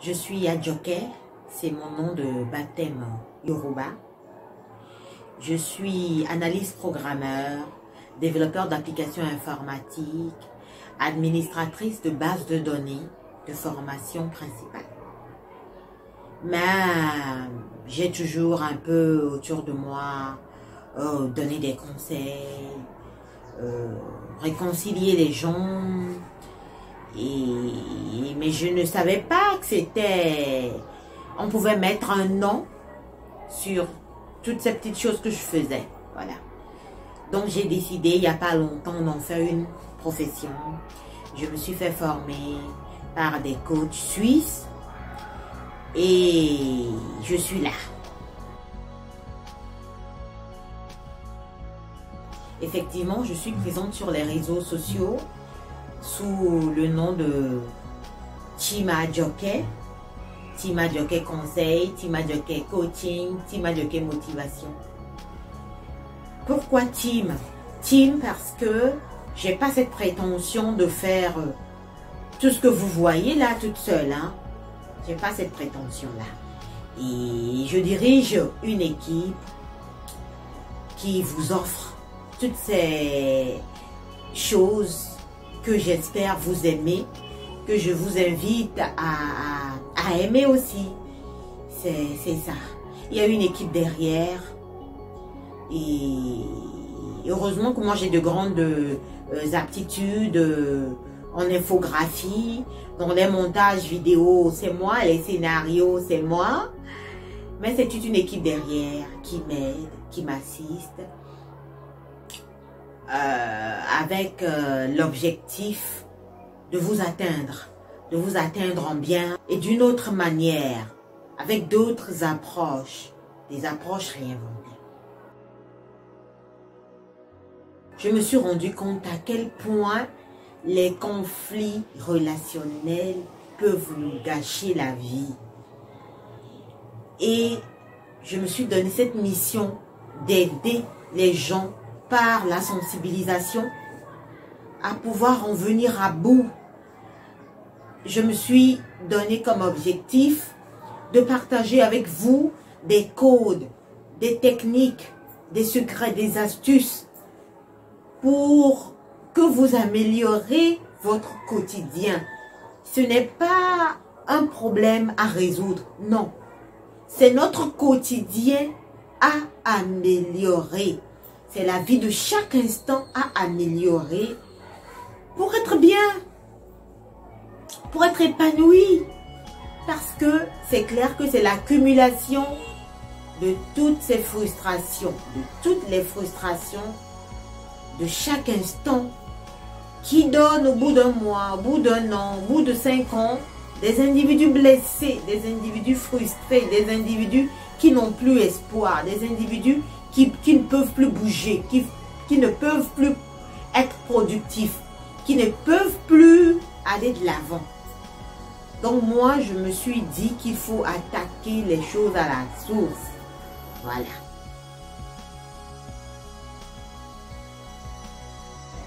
Je suis Adjoke, c'est mon nom de baptême Yoruba. Je suis analyste programmeur, développeur d'applications informatiques, administratrice de bases de données de formation principale. Mais j'ai toujours un peu autour de moi donné des conseils, réconcilier les gens. Mais je ne savais pas que c'était... On pouvait mettre un nom sur toutes ces petites choses que je faisais. Voilà. Donc j'ai décidé il n'y a pas longtemps d'en faire une profession. Je me suis fait former par des coachs suisses. Et je suis là. Effectivement, je suis présente sur les réseaux sociaux sous le nom de Team Adjoke. Team Adjoke Conseil, Team Adjoke Coaching, Team Adjoke Motivation. Pourquoi Team? Team parce que j'ai pas cette prétention de faire tout ce que vous voyez là toute seule. Hein. J'ai pas cette prétention-là. Et je dirige une équipe qui vous offre toutes ces choses que j'espère vous aimer, que je vous invite à aimer aussi. C'est ça. Il y a une équipe derrière. Et heureusement que moi j'ai de grandes aptitudes en infographie, dans les montages vidéo, c'est moi, les scénarios, c'est moi. Mais c'est toute une équipe derrière qui m'aide, qui m'assiste, avec l'objectif de vous atteindre en bien et d'une autre manière, avec d'autres approches, des approches réinventées. Je me suis rendu compte à quel point les conflits relationnels peuvent nous gâcher la vie. Et je me suis donné cette mission d'aider les gens par la sensibilisation à pouvoir en venir à bout. Je me suis donné comme objectif de partager avec vous des codes, des techniques, des secrets, des astuces pour que vous améliorez votre quotidien. Ce n'est pas un problème à résoudre, non. C'est notre quotidien à améliorer. C'est la vie de chaque instant à améliorer pour être bien, pour être épanoui. Parce que c'est clair que c'est l'accumulation de toutes ces frustrations, de toutes les frustrations de chaque instant qui donne au bout d'un mois, au bout d'un an, au bout de 5 ans, des individus blessés, des individus frustrés, des individus qui n'ont plus espoir, des individus qui ne peuvent plus bouger, qui ne peuvent plus être productifs, qui ne peuvent plus aller de l'avant. Donc moi, je me suis dit qu'il faut attaquer les choses à la source. Voilà.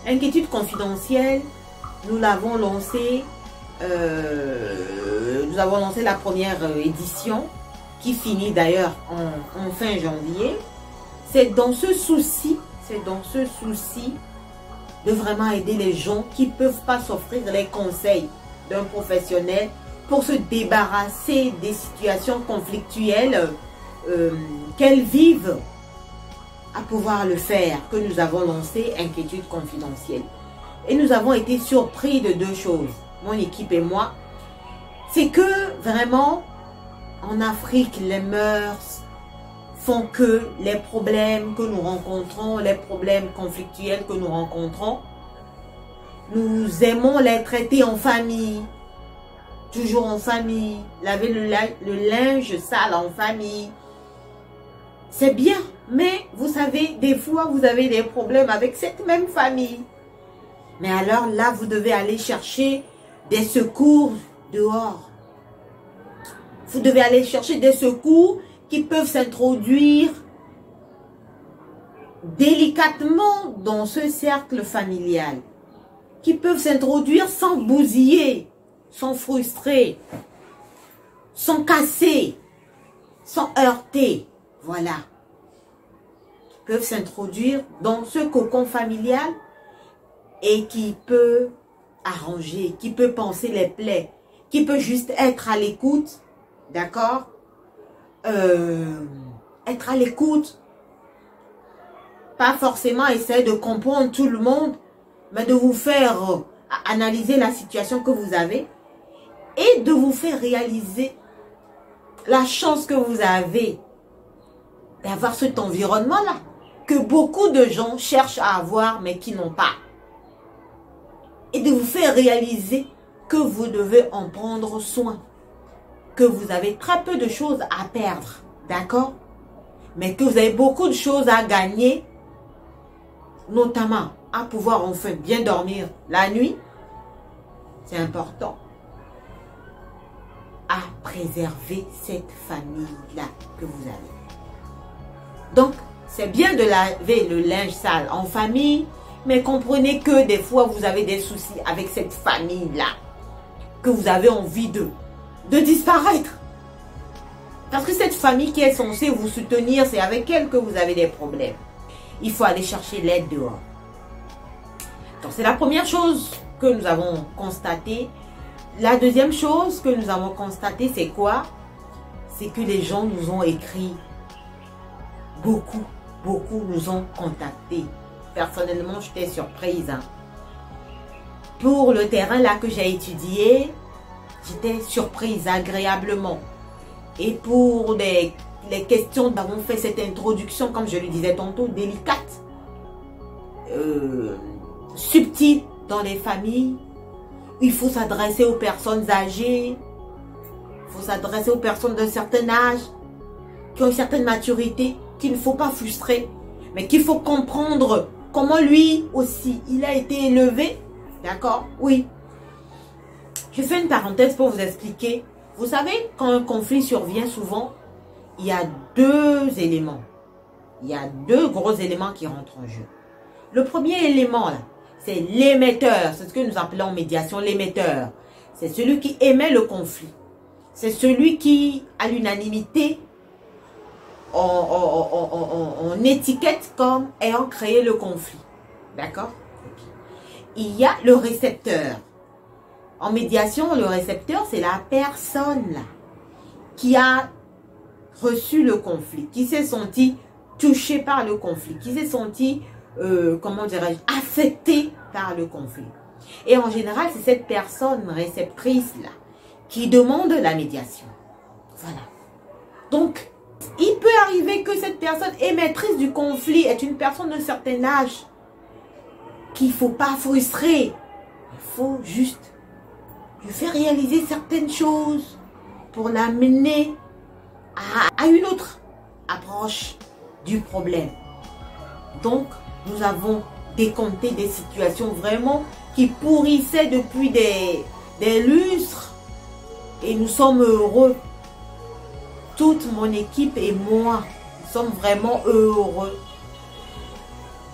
Inquiétude confidentielle, nous l'avons lancé, la première édition qui finit d'ailleurs en fin janvier. C'est dans ce souci de vraiment aider les gens qui ne peuvent pas s'offrir les conseils d'un professionnel pour se débarrasser des situations conflictuelles qu'elles vivent, à pouvoir le faire, que nous avons lancé Inquiétude confidentielle. Et nous avons été surpris de deux choses, mon équipe et moi. C'est que vraiment, en Afrique, les mœurs font que les problèmes que nous rencontrons, les problèmes conflictuels que nous rencontrons, nous aimons les traiter en famille, toujours en famille, laver le linge sale en famille. C'est bien, mais vous savez, des fois, vous avez des problèmes avec cette même famille. Mais alors là, vous devez aller chercher des secours dehors. Vous devez aller chercher des secours qui peuvent s'introduire délicatement dans ce cercle familial. Qui peuvent s'introduire sans bousiller, sans frustrer. sont cassés, sont heurtés, voilà, qui peuvent s'introduire dans ce cocon familial et qui peut arranger, qui peut panser les plaies, qui peut juste être à l'écoute, d'accord, être à l'écoute, pas forcément essayer de comprendre tout le monde, mais de vous faire analyser la situation que vous avez et de vous faire réaliser la chance que vous avez d'avoir cet environnement-là, que beaucoup de gens cherchent à avoir, mais qui n'ont pas. Et de vous faire réaliser que vous devez en prendre soin, que vous avez très peu de choses à perdre, d'accord? Mais que vous avez beaucoup de choses à gagner, notamment à pouvoir enfin bien dormir la nuit, c'est important, à préserver cette famille-là que vous avez. Donc, c'est bien de laver le linge sale en famille, mais comprenez que des fois, vous avez des soucis avec cette famille-là, que vous avez envie de disparaître. Parce que cette famille qui est censée vous soutenir, c'est avec elle que vous avez des problèmes. Il faut aller chercher l'aide dehors. Donc, c'est la première chose que nous avons constatée. La deuxième chose que nous avons constatée, c'est quoi? C'est que les gens nous ont écrit. Beaucoup nous ont contactés. Personnellement, j'étais surprise. Hein. Pour le terrain là que j'ai étudié, j'étais surprise agréablement. Et pour les questions, nous avons fait cette introduction, comme je le disais tantôt, délicate, subtile dans les familles. Il faut s'adresser aux personnes âgées, il faut s'adresser aux personnes d'un certain âge, qui ont une certaine maturité, qu'il ne faut pas frustrer, mais qu'il faut comprendre comment lui aussi, il a été élevé. D'accord? Oui. Je fais une parenthèse pour vous expliquer. Vous savez, quand un conflit survient souvent, il y a deux éléments. Il y a deux gros éléments qui rentrent en jeu. Le premier élément, là, c'est l'émetteur. C'est ce que nous appelons en médiation l'émetteur. C'est celui qui émet le conflit. C'est celui qui, à l'unanimité, on étiquette comme ayant créé le conflit. D'accord? Il y a le récepteur. En médiation, le récepteur, c'est la personne là, qui a reçu le conflit, qui s'est senti touché par le conflit, qui s'est senti, comment dirais-je, affecté par le conflit. Et en général, c'est cette personne réceptrice là qui demande la médiation. Voilà. Donc, il peut arriver que cette personne émettrice du conflit est une personne d'un certain âge qu'il ne faut pas frustrer. Il faut juste lui faire réaliser certaines choses pour l'amener à une autre approche du problème. Donc, nous avons décompté des situations vraiment qui pourrissaient depuis des lustres et nous sommes heureux. Toute mon équipe et moi, nous sommes vraiment heureux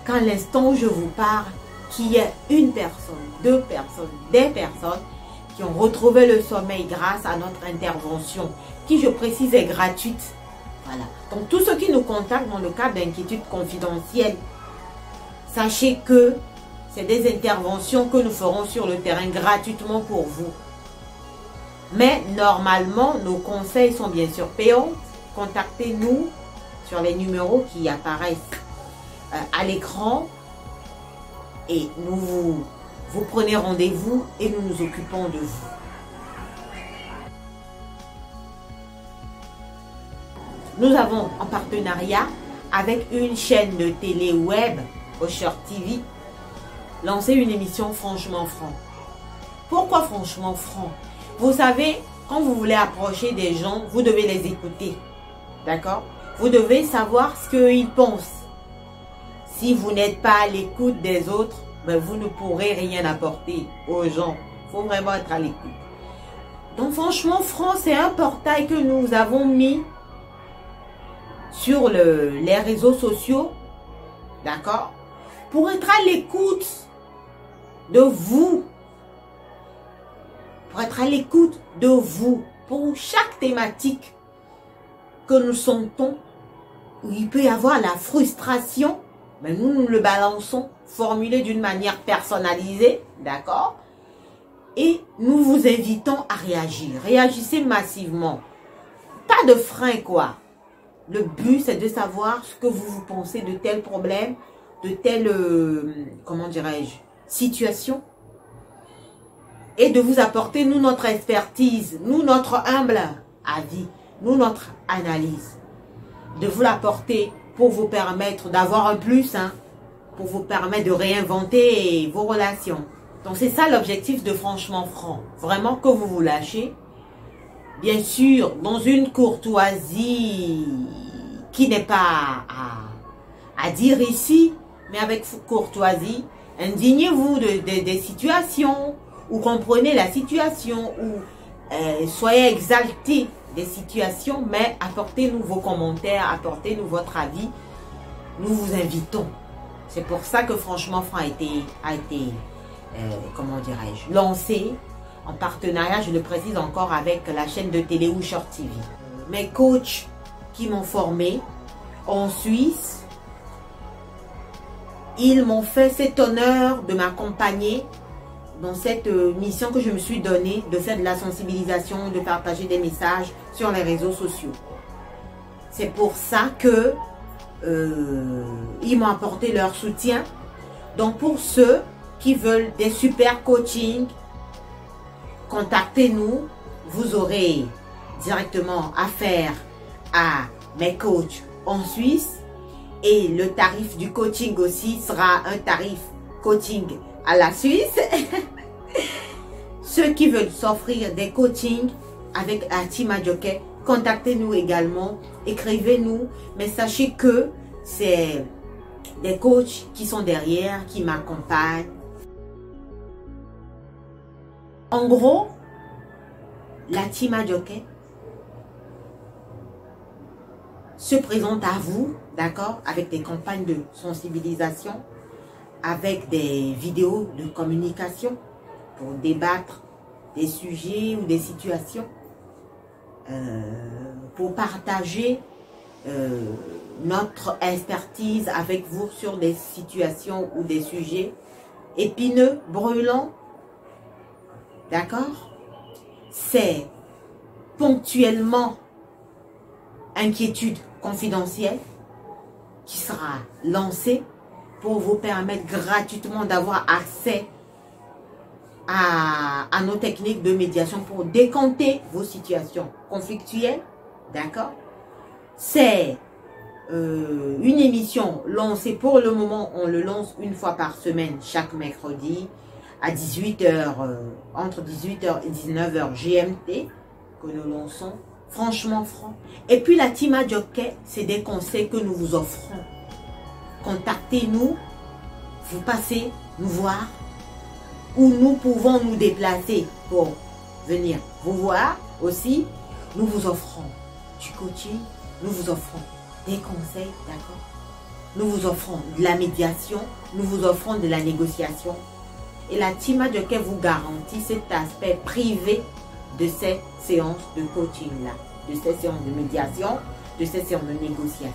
qu'à l'instant où je vous parle, qu'il y ait une personne, deux personnes, des personnes qui ont retrouvé le sommeil grâce à notre intervention, qui, je précise, est gratuite. Voilà. Donc, tous ceux qui nous contactent dans le cadre d'inquiétudes confidentielles, sachez que c'est des interventions que nous ferons sur le terrain gratuitement pour vous. Mais normalement, nos conseils sont bien sûr payants. Contactez-nous sur les numéros qui apparaissent à l'écran et vous prenez rendez-vous et nous nous occupons de vous. Nous avons en partenariat avec une chaîne de télé web, Osher TV, lancé une émission Franchement Franc. Pourquoi Franchement Franc? Vous savez, quand vous voulez approcher des gens, vous devez les écouter. D'accord? Vous devez savoir ce qu'ils pensent. Si vous n'êtes pas à l'écoute des autres, ben vous ne pourrez rien apporter aux gens. Il faut vraiment être à l'écoute. Donc Franchement Franc, c'est un portail que nous avons mis sur les réseaux sociaux. D'accord? Pour être à l'écoute de vous. Pour être à l'écoute de vous. pour chaque thématique que nous sentons, où il peut y avoir la frustration, mais nous le balançons, formulé d'une manière personnalisée, d'accord? Et nous vous invitons à réagir. Réagissez massivement. Pas de frein, quoi. Le but, c'est de savoir ce que vous pensez de tel problème, de telle, comment dirais-je, situation. Et de vous apporter, nous, notre expertise, nous, notre humble avis, nous, notre analyse. De vous l'apporter pour vous permettre d'avoir un plus, hein, pour vous permettre de réinventer vos relations. Donc, c'est ça l'objectif de Franchement Franc. Vraiment que vous vous lâchez. Bien sûr, dans une courtoisie qui n'est pas à dire ici, mais avec courtoisie, indignez-vous des situations, ou comprenez la situation, ou soyez exaltés des situations, mais apportez-nous vos commentaires, apportez-nous votre avis. Nous vous invitons. C'est pour ça que Franchement Franc a été comment dirais-je, lancé en partenariat, je le précise encore, avec la chaîne de télé Oushort TV. Mes coachs qui m'ont formé en Suisse, ils m'ont fait cet honneur de m'accompagner dans cette mission que je me suis donnée, de faire de la sensibilisation, de partager des messages sur les réseaux sociaux. C'est pour ça que ils m'ont apporté leur soutien. Donc pour ceux qui veulent des super coachings, contactez-nous. Vous aurez directement affaire à mes coachs en Suisse. Et le tarif du coaching aussi sera un tarif coaching à la Suisse. Ceux qui veulent s'offrir des coachings avec la team Adjoké, contactez-nous également. Écrivez-nous. Mais sachez que c'est des coachs qui sont derrière, qui m'accompagnent. En gros, la team Adjoké se présente à vous, d'accord, avec des campagnes de sensibilisation, avec des vidéos de communication pour débattre des sujets ou des situations, pour partager notre expertise avec vous sur des situations ou des sujets épineux, brûlants. D'accord? C'est ponctuellement inquiétude confidentielle qui sera lancée pour vous permettre gratuitement d'avoir accès à nos techniques de médiation pour décanter vos situations conflictuelles. D'accord? C'est une émission lancée pour le moment, on le lance une fois par semaine, chaque mercredi à 18 h, entre 18 h et 19 h GMT, que nous lançons Franchement Franc. Et puis la team Adjoké, c'est des conseils que nous vous offrons. Contactez-nous, vous passez nous voir, ou nous pouvons nous déplacer pour venir vous voir aussi. Nous vous offrons du coaching, nous vous offrons des conseils, d'accord? Nous vous offrons de la médiation, nous vous offrons de la négociation. Et la team Adjoké vous garantit cet aspect privé de ces séances de coaching-là, de ces séances de médiation, de ces séances de négociation.